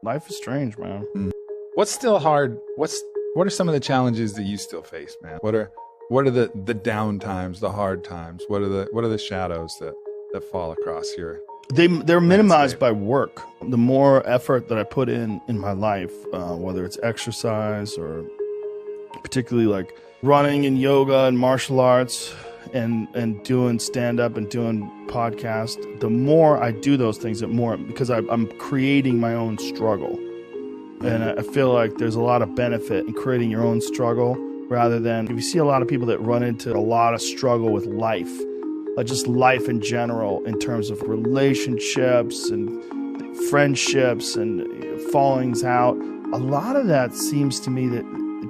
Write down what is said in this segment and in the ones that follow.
life is strange, man. What's still hard? What are some of the challenges that you still face, man? What are the down times, the hard times? What are the shadows that fall across your They're minimized by work. The more effort that I put in my life, whether it's exercise or particularly like running and yoga and martial arts and doing stand-up and doing podcast, the more I do those things, because I'm creating my own struggle. And I feel like there's a lot of benefit in creating your own struggle rather than, if you see a lot of people that run into a lot of struggle with life, just life in general, in terms of relationships and friendships and fallings out, a lot of that seems to me that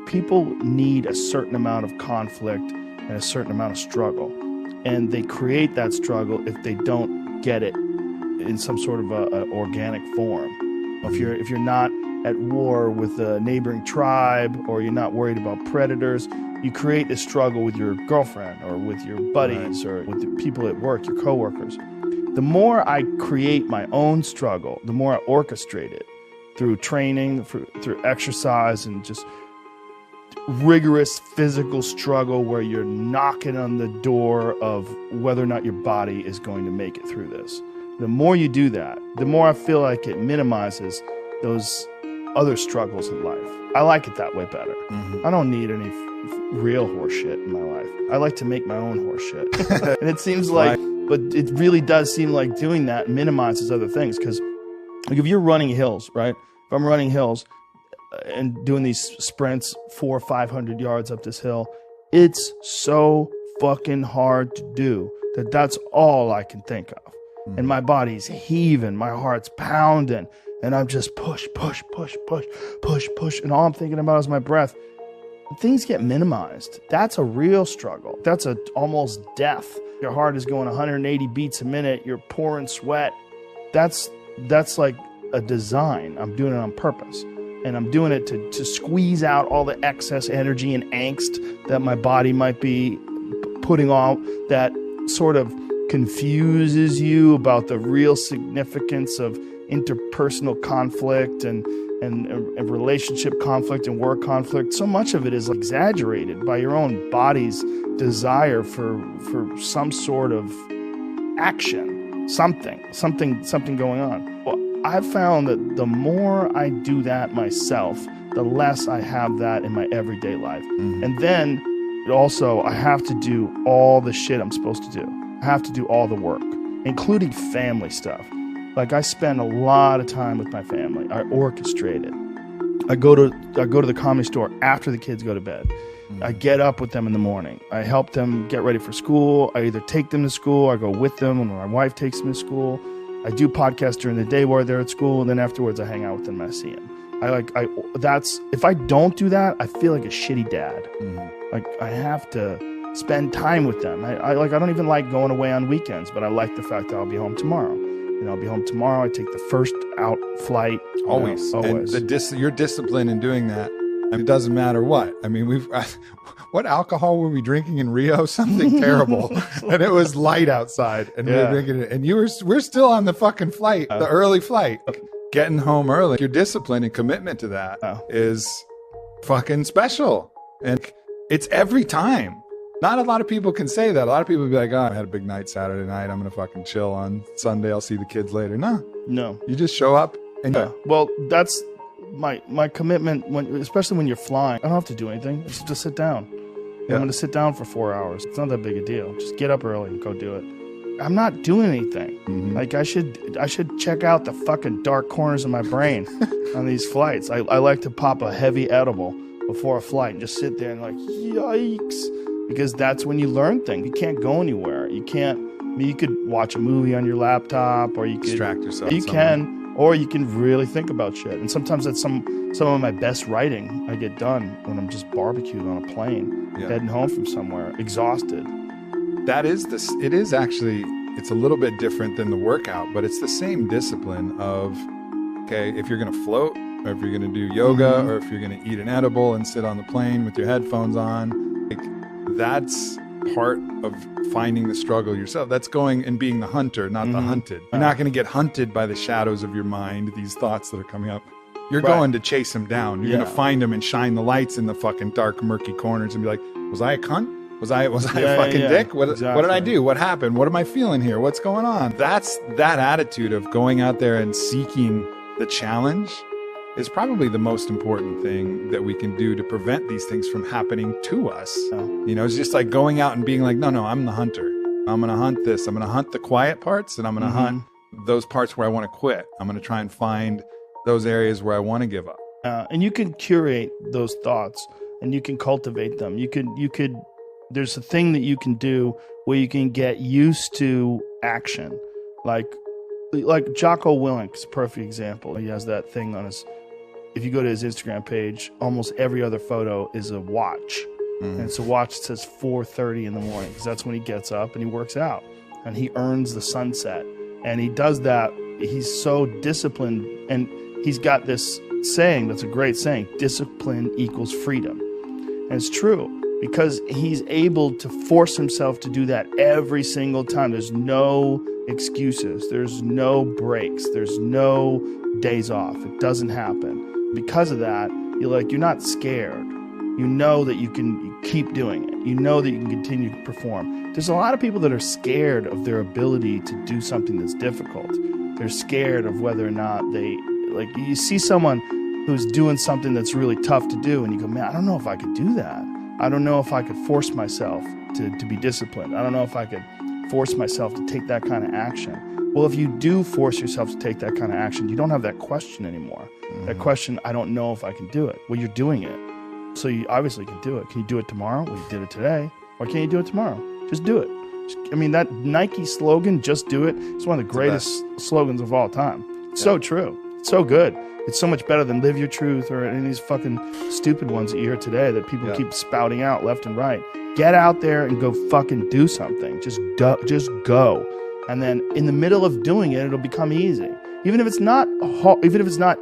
people need a certain amount of conflict and a certain amount of struggle. And they create that struggle if they don't get it in some sort of a organic form. If you're not at war with a neighboring tribe, or you're not worried about predators, you create this struggle with your girlfriend or with your buddies or with the people at work, your coworkers. The more I create my own struggle, the more I orchestrate it through training, through exercise, and just rigorous physical struggle where you're knocking on the door of whether or not your body is going to make it through this. The more you do that, the more I feel like it minimizes those other struggles in life. I like it that way better. I don't need any real horse shit in my life. I like to make my own horse shit. And it seems like, but it really does seem like doing that minimizes other things. Because like if you're running hills, right? If I'm running hills and doing these sprints 400 or 500 yards up this hill, it's so fucking hard to do that's all I can think of. And my body's heaving, my heart's pounding, and I'm just push. And all I'm thinking about is my breath. Things get minimized. That's a real struggle. That's almost death. Your heart is going 180 beats a minute. You're pouring sweat. That's like a design. I'm doing it on purpose. And I'm doing it to squeeze out all the excess energy and angst that my body might be putting off, that sort of confuses you about the real significance of interpersonal conflict and relationship conflict and work conflict. So much of it is exaggerated by your own body's desire for some sort of action, something going on. Well, I've found that the more I do that myself, the less I have that in my everyday life. And then also I have to do all the shit I'm supposed to do. I have to do all the work, including family stuff. Like I spend a lot of time with my family. I orchestrate it. I go to the comedy store after the kids go to bed. I get up with them in the morning. I help them get ready for school. I either take them to school, I go with them when my wife takes them to school. I do podcasts during the day while they're at school, and then afterwards I hang out with them and I see them. If I don't do that, I feel like a shitty dad. Like I have to spend time with them. I don't even like going away on weekends, but I like the fact that I'll be home tomorrow. I'll be home tomorrow. I take the first out flight. Always. Always. And your discipline in doing that, it doesn't matter what. I mean, what alcohol were we drinking in Rio? Something terrible. And it was light outside, and we were drinking it. And we're still on the fucking flight, the early flight, getting home early. Your discipline and commitment to that is fucking special. And it's every time. Not a lot of people can say that. A lot of people be like, oh, I had a big night Saturday night. I'm going to fucking chill on Sunday. I'll see the kids later. No. You just show up. And well, that's my commitment, especially when you're flying. I don't have to do anything. Just sit down. I'm going to sit down for 4 hours. It's not that big a deal. Just get up early and go do it. I'm not doing anything. Like I should check out the fucking dark corners of my brain on these flights. I like to pop a heavy edible before a flight and just sit there and like, yikes. Because that's when you learn things. You can't go anywhere. You could watch a movie on your laptop, or you could distract yourself. Or you can really think about shit. And sometimes that's some of my best writing I get done when I'm just barbecued on a plane, heading home from somewhere, exhausted. It is actually, it's a little bit different than the workout, but it's the same discipline of, okay, if you're going to float, or if you're going to do yoga, or if you're going to eat an edible and sit on the plane with your headphones on, that's part of finding the struggle yourself. That's going and being the hunter, not the hunted. You're not going to get hunted by the shadows of your mind, these thoughts that are coming up. You're going to chase them down. You're going to find them and shine the lights in the fucking dark, murky corners and be like, was I a cunt? Was I a fucking dick? What did I do? What happened? What am I feeling here? What's going on? That's that attitude of going out there and seeking the challenge is probably the most important thing that we can do to prevent these things from happening to us. You know, it's just like going out and being like, no, I'm the hunter. I'm going to hunt this. I'm going to hunt the quiet parts, and I'm going to hunt those parts where I want to quit. I'm going to try and find those areas where I want to give up. And you can curate those thoughts, and you can cultivate them. You could. There's a thing that you can do where you can get used to action, like Jocko Willink's perfect example. He has that thing on his. If you go to his Instagram page, almost every other photo is a watch. And it's a watch that says 4:30 in the morning, because that's when he gets up and he works out. And he earns the sunset. And he does that. He's so disciplined. And he's got this saying that's a great saying, discipline equals freedom. And it's true, because he's able to force himself to do that every single time. There's no excuses. There's no breaks. There's no days off. It doesn't happen. Because of that, you're not scared. You know that you can keep doing it. You know that you can continue to perform. There's a lot of people that are scared of their ability to do something that's difficult. They're scared of whether or not you see someone who's doing something that's really tough to do, and you go, man, I don't know if I could do that. I don't know if I could force myself to be disciplined. I don't know if I could force myself to take that kind of action. Well, if you do force yourself to take that kind of action, you don't have that question anymore. That question, I don't know if I can do it. Well, you're doing it. So you obviously can do it. Can you do it tomorrow? Well, you did it today. Why can't you do it tomorrow? Just do it. That Nike slogan, just do it, it's one of the greatest slogans of all time. It's so true. It's so good. It's so much better than live your truth or any of these fucking stupid ones that you hear today that people keep spouting out left and right. Get out there and go fucking do something. Just go. And then in the middle of doing it, it'll become easy. Even if it's not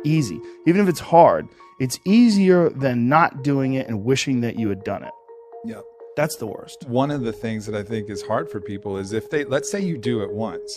easy, even if it's hard, it's easier than not doing it and wishing that you had done it. Yeah. That's the worst. One of the things that I think is hard for people is if let's say you do it once,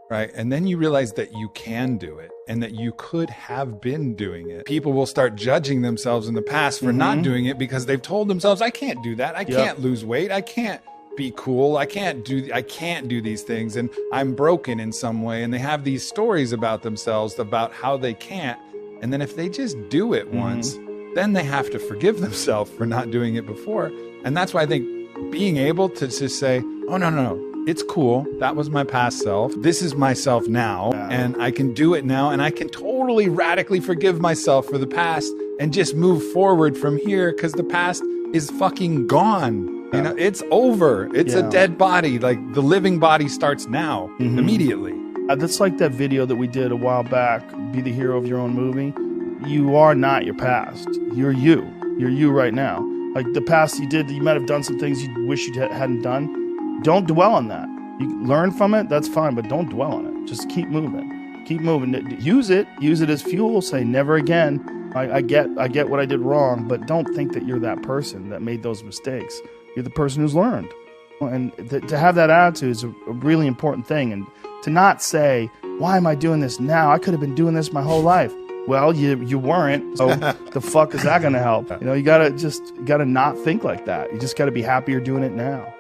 right? And then you realize that you can do it and that you could have been doing it. People will start judging themselves in the past for not doing it because they've told themselves, I can't do that. I can't lose weight. I can't be cool. I can't do these things. And I'm broken in some way. And they have these stories about themselves about how they can't. And then if they just do it once, then they have to forgive themselves for not doing it before. And that's why I think being able to just say, oh, no, it's cool. That was my past self. This is myself now. And I can do it now. And I can totally radically forgive myself for the past and just move forward from here, because the past is fucking gone. You know, it's over. It's a dead body. Like, the living body starts now, immediately. That's like that video that we did a while back, Be the Hero of Your Own Movie. You are not your past. You're you. You're you right now. Like, the past you might have done some things you wish you hadn't done. Don't dwell on that. You learn from it, that's fine, but don't dwell on it. Just keep moving. Keep moving. Use it as fuel. Say, never again. I get what I did wrong, but don't think that you're that person that made those mistakes. You're the person who's learned. And to have that attitude is a really important thing. And to not say, why am I doing this now? I could have been doing this my whole life. Well, you weren't. So the fuck is that going to help? You gotta not think like that. You just gotta be happy you're doing it now.